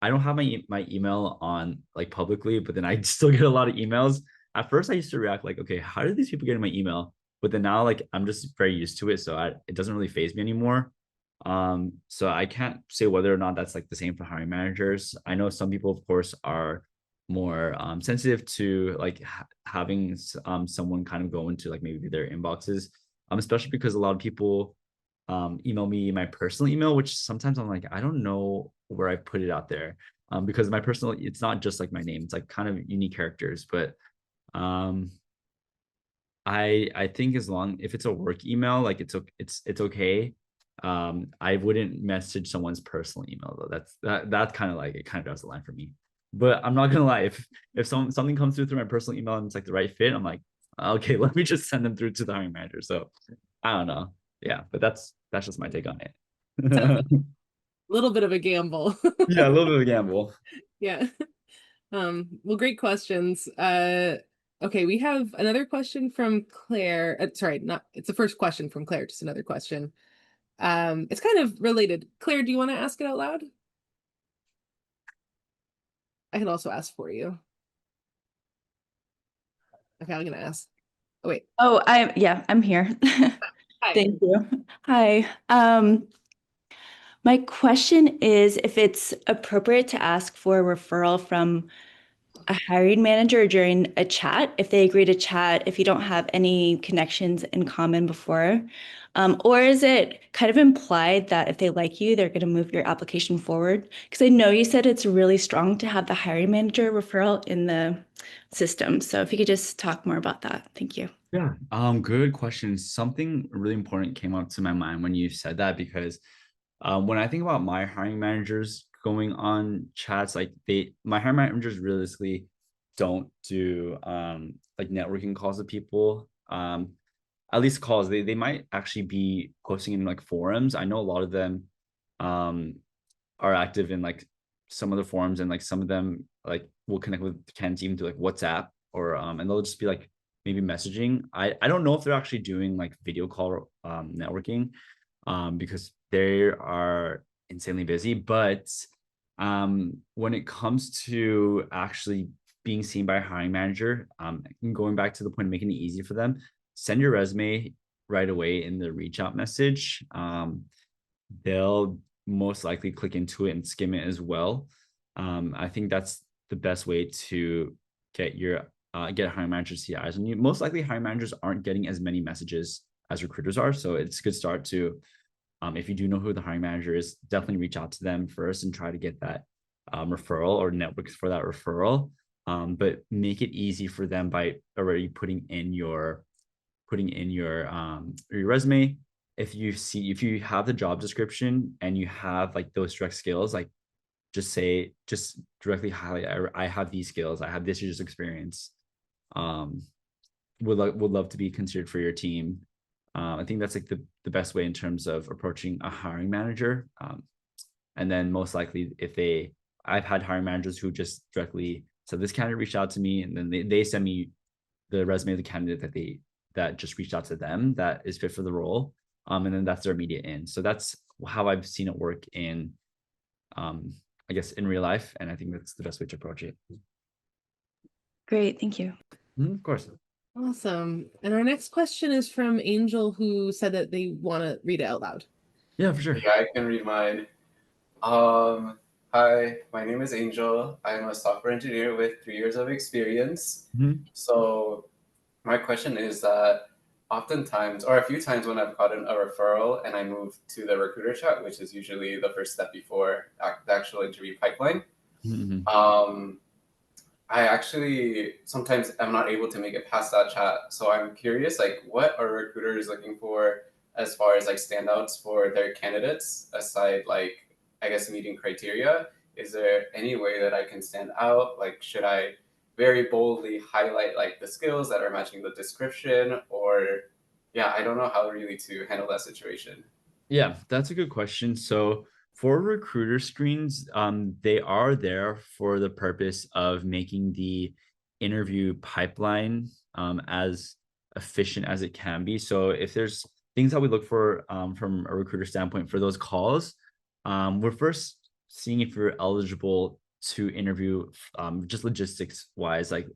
I don't have my email on like publicly, but then I still get a lot of emails. At first, I used to react like, okay, how did these people get in my email? But then now, like, I'm just very used to it, so it doesn't really faze me anymore. So I can't say whether or not that's like the same for hiring managers. I know some people, of course, are more sensitive to like having someone kind of go into like maybe their inboxes, especially because a lot of people email me my personal email, which sometimes I'm like, I don't know where I put it out there, because my personal, it's not just like my name, it's like kind of unique characters, but um I think as long if it's a work email, like it's okay. I wouldn't message someone's personal email though. That kind of like it kind of draws the line for me. But I'm not gonna lie, if something comes through my personal email and it's like the right fit, I'm like, okay, let me just send them through to the hiring manager. So I don't know. Yeah, but that's just my take on it. Sounds like a little bit of a gamble. Yeah, a little bit of a gamble. Yeah. Well, great questions. Okay, we have another question from Claire. Sorry, it's the first question from Claire, just another question. It's kind of related. Claire, do you want to ask it out loud? I can also ask for you. Okay, I'm gonna ask. Oh, wait. Oh, I'm here. Hi. Thank you. Hi. My question is if it's appropriate to ask for a referral from a hiring manager during a chat, if they agree to chat, if you don't have any connections in common before, or is it kind of implied that if they like you, they're going to move your application forward? Because I know you said it's really strong to have the hiring manager referral in the system. So if you could just talk more about that. Thank you. Yeah. Good question. Something really important came up to my mind when you said that, because when I think about my hiring managers going on chats, like my hiring managers realistically don't do like networking calls with people. At least calls. They might actually be posting in like forums. I know a lot of them are active in like some of the forums, and like some of them like will connect with Ken's even through like WhatsApp, or and they'll just be like maybe messaging. I don't know if they're actually doing like video call networking, because they are insanely busy. But when it comes to actually being seen by a hiring manager, going back to the point of making it easy for them, send your resume right away in the reach out message. They'll most likely click into it and skim it as well. I think that's the best way to get a hiring manager to see eyes on you. Most likely hiring managers aren't getting as many messages as recruiters are. So it's a good start to, if you do know who the hiring manager is, definitely reach out to them first and try to get that referral or networks for that referral. But make it easy for them by already putting in your resume. If you have the job description and you have like those direct skills, like just directly highlight, I have these skills, I have this year's experience. would love to be considered for your team. I think that's like the best way in terms of approaching a hiring manager. And then most likely I've had hiring managers who just directly said this candidate reached out to me, and then they send me the resume of the candidate that just reached out to them that is fit for the role. And then that's their immediate in. So that's how I've seen it work in, I guess, in real life. And I think that's the best way to approach it. Great, thank you. Of course. Awesome. And our next question is from Angel, who said that they want to read it out loud. Yeah, for sure. Yeah, I can read mine. Hi, my name is Angel. I'm a software engineer with 3 years of experience. So my question is that oftentimes, or a few times when I've gotten a referral and I move to the recruiter chat, which is usually the first step before the actual interview pipeline, I actually sometimes am not able to make it past that chat. So I'm curious, like, what are recruiters looking for as far as like standouts for their candidates aside, like, I guess, meeting criteria? Is there any way that I can stand out? Like, should I very boldly highlight like the skills that are matching the description, or yeah, I don't know how really to handle that situation. Yeah, that's a good question. So for recruiter screens, they are there for the purpose of making the interview pipeline as efficient as it can be. So if there's things that we look for from a recruiter standpoint for those calls, we're first seeing if you're eligible to interview, just logistics wise. Like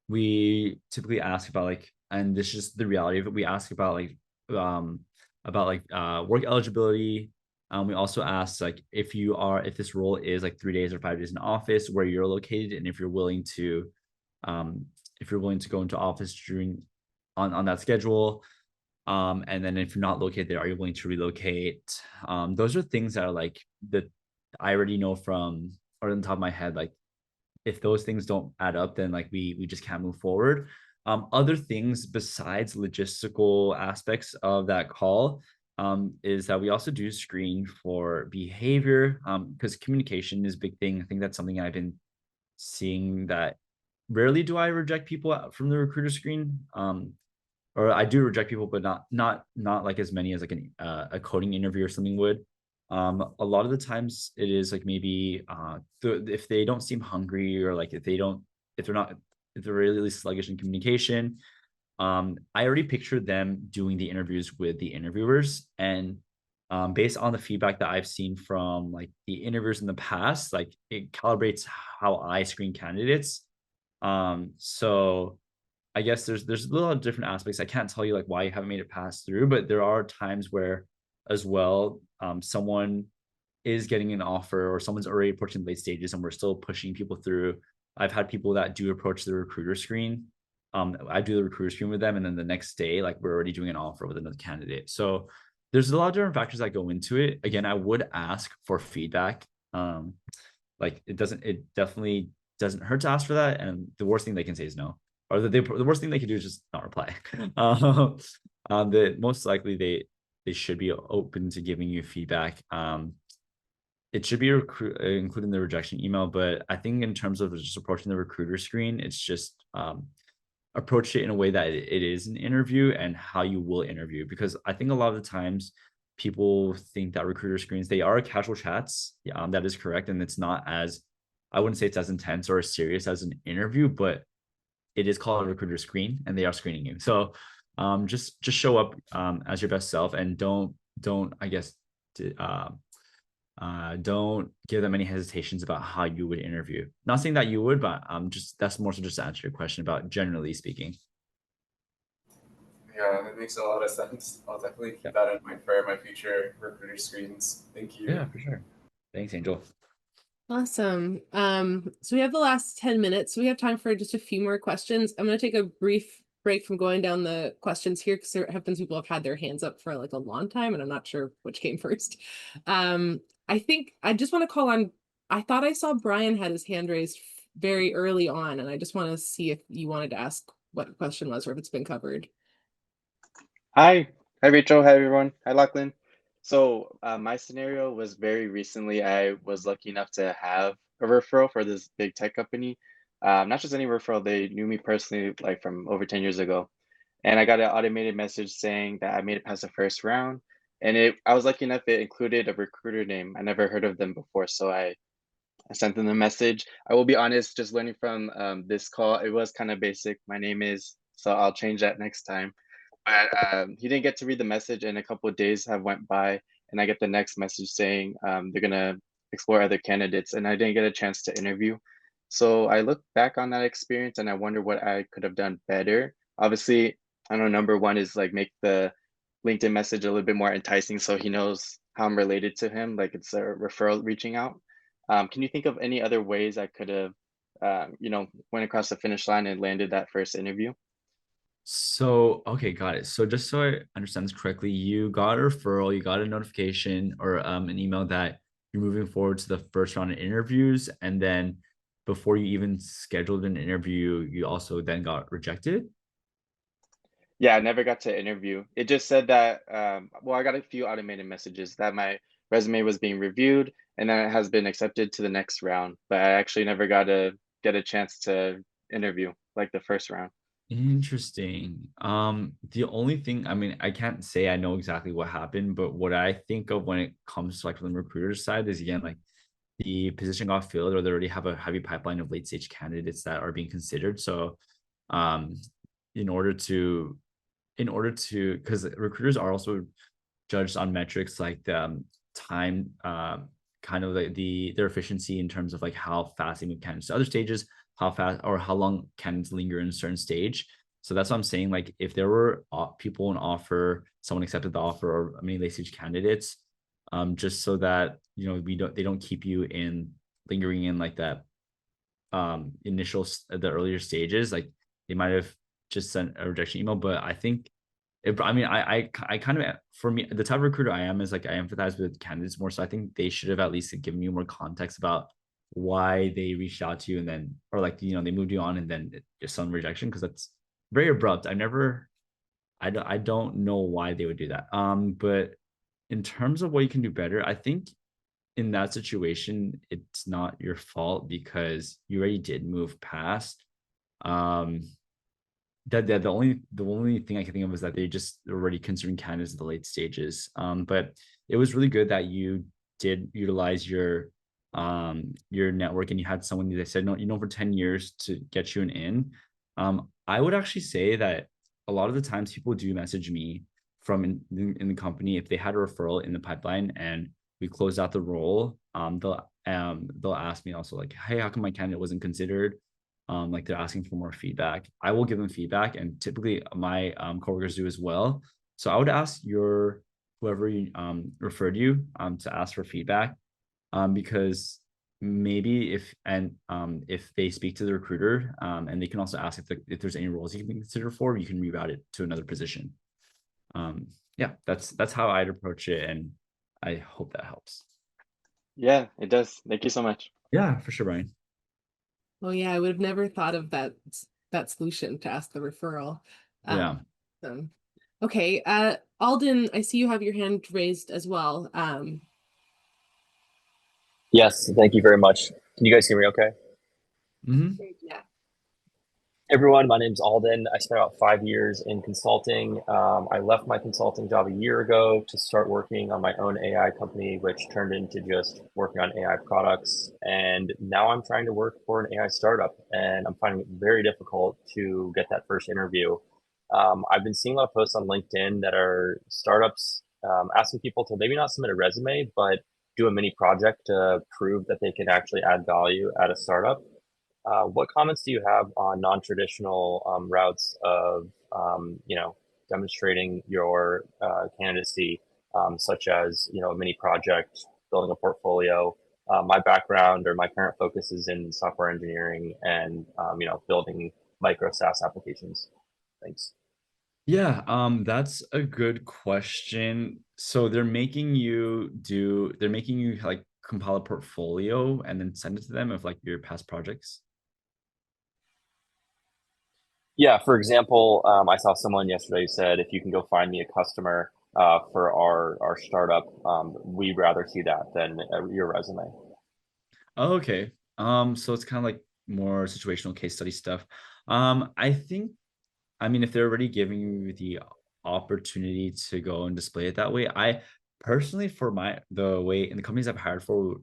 we typically ask about like, and this is the reality of it, we ask about work eligibility. We also ask like if this role is like 3 days or 5 days in office, where you're located, and if you're willing to go into office during on that schedule. And then if you're not located there, are you willing to relocate? Those are things that are like that I already know from or on the top of my head. Like if those things don't add up, then like we just can't move forward. Other things besides logistical aspects of that call is that we also do screen for behavior because communication is a big thing. I think that's something I've been seeing that rarely do I reject people from the recruiter screen. Or I do reject people, but not like as many as like a coding interview or something would. A lot of the times it is like maybe if they don't seem hungry, or like if they're really sluggish in communication. I already pictured them doing the interviews with the interviewers, and based on the feedback that I've seen from like the interviewers in the past, like it calibrates how I screen candidates. So I guess there's a lot of different aspects. I can't tell you like why you haven't made it pass through, but there are times where as well, someone is getting an offer or someone's already approaching late stages and we're still pushing people through. I've had people that do approach the recruiter screen. I do the recruiter screen with them, and then the next day, like we're already doing an offer with another candidate. So there's a lot of different factors that go into it. Again, I would ask for feedback. Like it definitely doesn't hurt to ask for that. And the worst thing they can say is no. Or the worst thing they can do is just not reply. Most likely they should be open to giving you feedback. It should be including the rejection email, but I think in terms of just approaching the recruiter screen, it's just approach it in a way that it is an interview and how you will interview. Because I think a lot of the times people think that recruiter screens, they are casual chats. Yeah, that is correct. And it's not as, I wouldn't say it's as intense or as serious as an interview, but it is called a recruiter screen and they are screening you. So just show up as your best self, and don't I guess don't give them any hesitations about how you would interview. Not saying that you would, but just that's more so just to answer your question about generally speaking. Yeah, that makes a lot of sense. I'll definitely keep that in mind for my future recruiter screens. Thank you. Yeah, for sure. Thanks, Angel. Awesome. So we have the last 10 minutes. So we have time for just a few more questions. I'm going to take a brief break from going down the questions here because there have been people who have had their hands up for like a long time and I'm not sure which came first. I think I just want to call on, I thought I saw Brian had his hand raised very early on, and I just want to see if you wanted to ask what the question was or if it's been covered. Hi Rachel. Hi everyone. Hi Lachlan. So my scenario was very recently I was lucky enough to have a referral for this big tech company. not just any referral, they knew me personally like from over 10 years ago. And I got an automated message saying that I made it past the first round. And I was lucky enough it included a recruiter name. I never heard of them before, so I sent them the message. I will be honest, just learning from this call, it was kind of basic. My name is, so I'll change that next time. But he didn't get to read the message, and a couple of days have went by, and I get the next message saying they're gonna explore other candidates, and I didn't get a chance to interview. So I look back on that experience, and I wonder what I could have done better. Obviously, I know number one is like make the LinkedIn message a little bit more enticing, so he knows how I'm related to him, like it's a referral reaching out. Can you think of any other ways I could have, went across the finish line and landed that first interview? So, okay, got it. So just so I understand this correctly, you got a referral, you got a notification or an email that you're moving forward to the first round of interviews, and then before you even scheduled an interview, you also then got rejected. Yeah, I never got to interview. It just said that, well, I got a few automated messages that my resume was being reviewed and that it has been accepted to the next round, but I actually never got to get a chance to interview like the first round. Interesting. The only thing, I mean, I can't say I know exactly what happened, but what I think of when it comes to like from the recruiter side is again like the position got filled or they already have a heavy pipeline of late stage candidates that are being considered. So um in order to because recruiters are also judged on metrics like the time kind of like their efficiency in terms of like how fast they move candidates to other stages, how fast or how long candidates linger in a certain stage. So that's what I'm saying. Like if there were people on offer, someone accepted the offer or many late stage candidates, just so that they don't keep you in lingering in like that the earlier stages, like they might have just sent a rejection email. But I think I mean, I kind of, for me, the type of recruiter I am is like I empathize with candidates more. So I think they should have at least given you more context about why they reached out to you and then, or like, they moved you on and then just some rejection. Cause that's very abrupt. I don't know why they would do that. But in terms of what you can do better, I think in that situation, it's not your fault because you already did move past. That the only thing I can think of is that they just already considering candidates at the late stages. But it was really good that you did utilize your network and you had someone that said no, for 10 years to get you an in. I would actually say that a lot of the times people do message me from in the company if they had a referral in the pipeline and we closed out the role. They'll ask me also like, hey, how come my candidate wasn't considered? Like they're asking for more feedback. I will give them feedback, and typically my coworkers do as well. So I would ask whoever you referred you to ask for feedback, because maybe if they speak to the recruiter, and they can also ask if there's any roles you can be considered for, you can reroute it to another position. Yeah, that's how I'd approach it, and I hope that helps. Yeah, it does. Thank you so much. Yeah, for sure, Brian. Oh yeah, I would have never thought of that solution to ask the referral. Yeah. Okay, Alden, I see you have your hand raised as well. Yes, thank you very much. Can you guys hear me okay? Mm-hmm. Yeah. Everyone, my name's Alden. I spent about 5 years in consulting. I left my consulting job a year ago to start working on my own AI company, which turned into just working on AI products. And now I'm trying to work for an AI startup, and I'm finding it very difficult to get that first interview. I've been seeing a lot of posts on LinkedIn that are startups asking people to maybe not submit a resume, but do a mini project to prove that they can actually add value at a startup. What comments do you have on non-traditional routes of, demonstrating your candidacy, such as, a mini project, building a portfolio? My background or my current focus is in software engineering and, building micro SaaS applications. Thanks. Yeah, that's a good question. So they're making you like compile a portfolio and then send it to them of like your past projects. Yeah, for example, I saw someone yesterday who said, if you can go find me a customer for our startup, we'd rather see that than your resume. Oh, okay. So it's kind of like more situational case study stuff. I think, I mean, if they're already giving you the opportunity to go and display it that way, I personally, for the way in the companies I've hired for,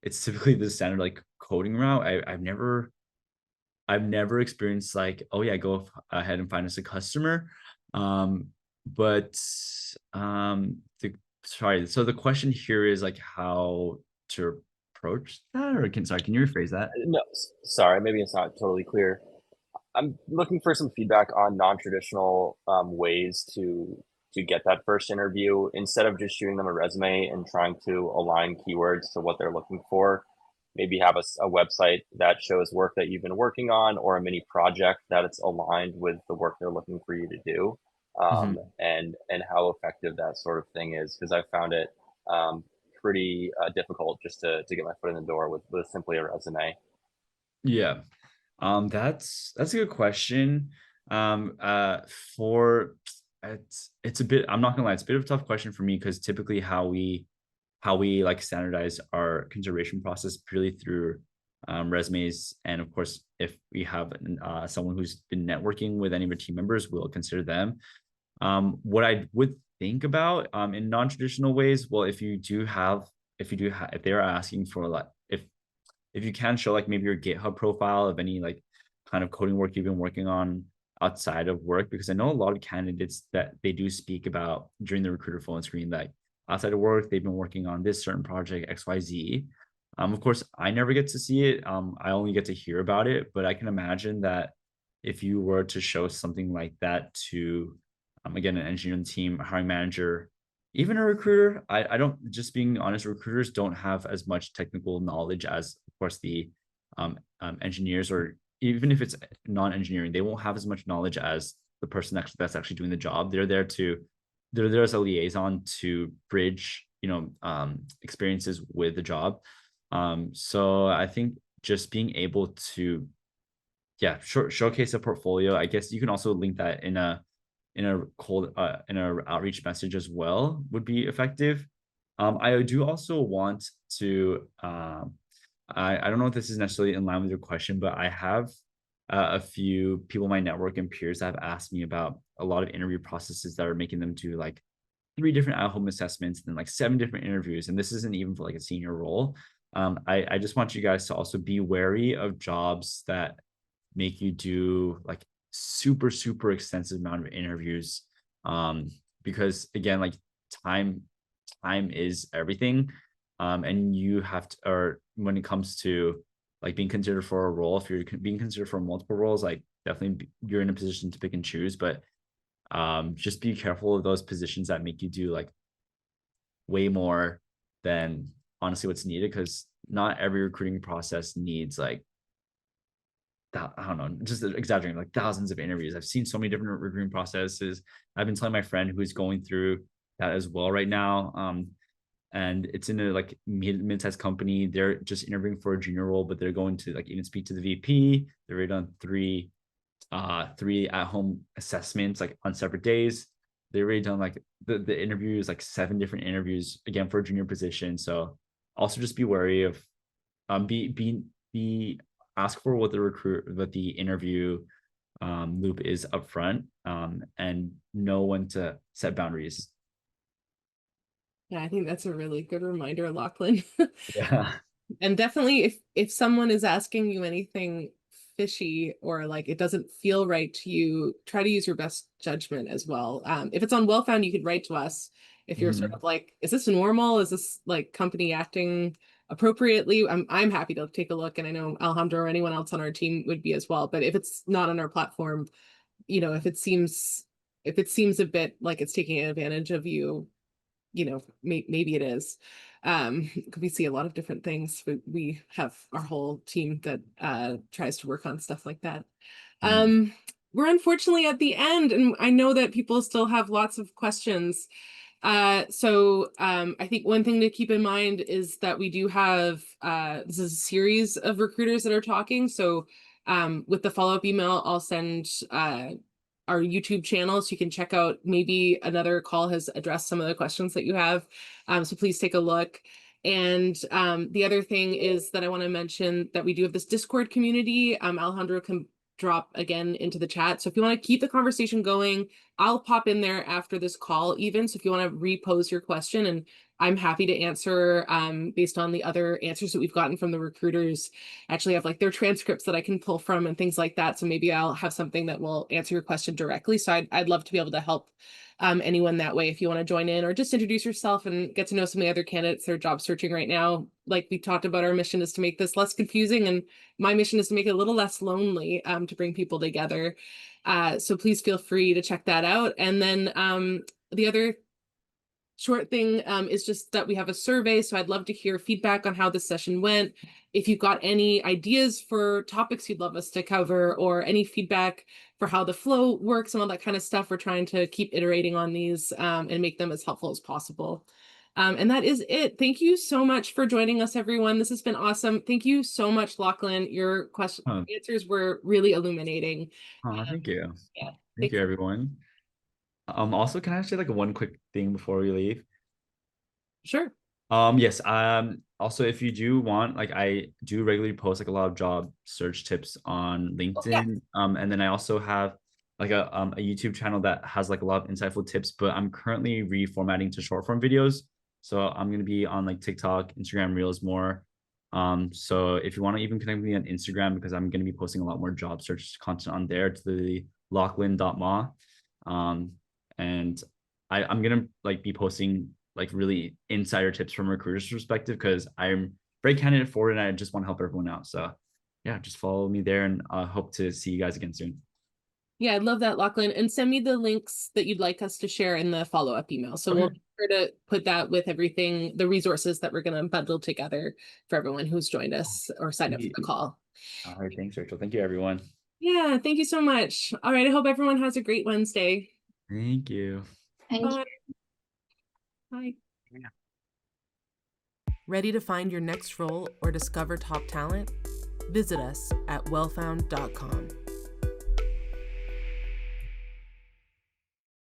it's typically the standard like coding route. I've never experienced like, oh yeah, go ahead and find us a customer. But sorry. So the question here is like how to approach that, or can you rephrase that? No, sorry, maybe it's not totally clear. I'm looking for some feedback on non-traditional ways to get that first interview instead of just shooting them a resume and trying to align keywords to what they're looking for. Maybe have a website that shows work that you've been working on or a mini project that it's aligned with the work they're looking for you to do, and how effective that sort of thing is, because I found it pretty difficult just to get my foot in the door with simply a resume. Yeah. That's a good question. For it's a bit, I'm not gonna lie, it's a bit of a tough question for me because typically how we like standardize our consideration process purely through resumes, and of course, if we have someone who's been networking with any of our team members, we'll consider them. What I would think about in non-traditional ways, well, if they're asking for like if you can show like maybe your GitHub profile of any like kind of coding work you've been working on outside of work, because I know a lot of candidates that they do speak about during the recruiter phone screen that outside of work they've been working on this certain project XYZ. Of course, I never get to see it. I only get to hear about it, but I can imagine that if you were to show something like that to, again, an engineering team, a hiring manager, even a recruiter, I don't, just being honest, recruiters don't have as much technical knowledge as, of course, the engineers, or even if it's non-engineering, they won't have as much knowledge as the person that's actually doing the job. They're there as a liaison to bridge, experiences with the job. So I think just being able to, showcase a portfolio. I guess you can also link that in a outreach message as well would be effective. I do also want to I don't know if this is necessarily in line with your question, but I have a few people in my network and peers that have asked me about a lot of interview processes that are making them do like 3 different at-home assessments and then like 7 different interviews, and this isn't even for like a senior role. I just want you guys to also be wary of jobs that make you do like super extensive amount of interviews, because again, like time is everything, and you have to, or when it comes to like being considered for a role, if you're being considered for multiple roles, like definitely you're in a position to pick and choose, but just be careful of those positions that make you do like way more than honestly what's needed, because not every recruiting process needs like that, I don't know, just exaggerating, like thousands of interviews. I've seen so many different recruiting processes. I've been telling my friend who's going through that as well right now. And it's in a like mid-sized company. They're just interviewing for a junior role, but they're going to like even speak to the VP. They've already done three at-home assessments like on separate days. They've already done like the interviews, like 7 different interviews again for a junior position. So also just be wary of be ask for what the interview loop is upfront, and know when to set boundaries. Yeah, I think that's a really good reminder, Lachlan. Yeah. And definitely if someone is asking you anything fishy or like it doesn't feel right to you, try to use your best judgment as well. If it's on Wellfound, you could write to us if you're sort of like, is this normal? Is this like company acting appropriately? I'm happy to take a look, and I know Alejandro or anyone else on our team would be as well. But if it's not on our platform, if it seems a bit like it's taking advantage of you, maybe it is. We see a lot of different things. We have our whole team that tries to work on stuff like that. We're unfortunately at the end, and I know that people still have lots of questions. So I think one thing to keep in mind is that we do have this is a series of recruiters that are talking. So with the follow-up email, I'll send our YouTube channel so you can check out, maybe another call has addressed some of the questions that you have. So please take a look. And the other thing is that I want to mention that we do have this Discord community. Alejandro can drop again into the chat. So if you want to keep the conversation going, I'll pop in there after this call even. So if you want to repose your question, and I'm happy to answer based on the other answers that we've gotten from the recruiters. I actually have like their transcripts that I can pull from and things like that. So maybe I'll have something that will answer your question directly. So I'd love to be able to help anyone that way if you want to join in, or just introduce yourself and get to know some of the other candidates that are job searching right now. Like we talked about, our mission is to make this less confusing, and my mission is to make it a little less lonely, to bring people together. So please feel free to check that out. And then the other short thing is just that we have a survey. So I'd love to hear feedback on how this session went. If you've got any ideas for topics you'd love us to cover, or any feedback for how the flow works and all that kind of stuff, we're trying to keep iterating on these and make them as helpful as possible. And that is it. Thank you so much for joining us, everyone. This has been awesome. Thank you so much, Lachlan. Your answers were really illuminating. Thank you. Yeah. Thank you, everyone. Also, can I say like one quick thing before we leave? Sure. Yes. Also, if you do want, like, I do regularly post like a lot of job search tips on LinkedIn. And then I also have like a YouTube channel that has like a lot of insightful tips, but I'm currently reformatting to short form videos. So I'm gonna be on like TikTok, Instagram Reels more. So if you want to even connect with me on Instagram, because I'm gonna be posting a lot more job search content on there, to the lachlan.ma. And I'm gonna like be posting like really insider tips from a recruiter's perspective, because I'm very candidate forward and I just want to help everyone out. So yeah, just follow me there, and I hope to see you guys again soon. Yeah, I'd love that, Lachlan. And send me the links that you'd like us to share in the follow-up email. So we'll be sure to put that with everything, the resources that we're going to bundle together for everyone who's joined us or signed up for the call. All right, thanks, Rachel. Thank you, everyone. Yeah, thank you so much. All right, I hope everyone has a great Wednesday. Thank you. Bye. Bye. Ready to find your next role or discover top talent? Visit us at wellfound.com.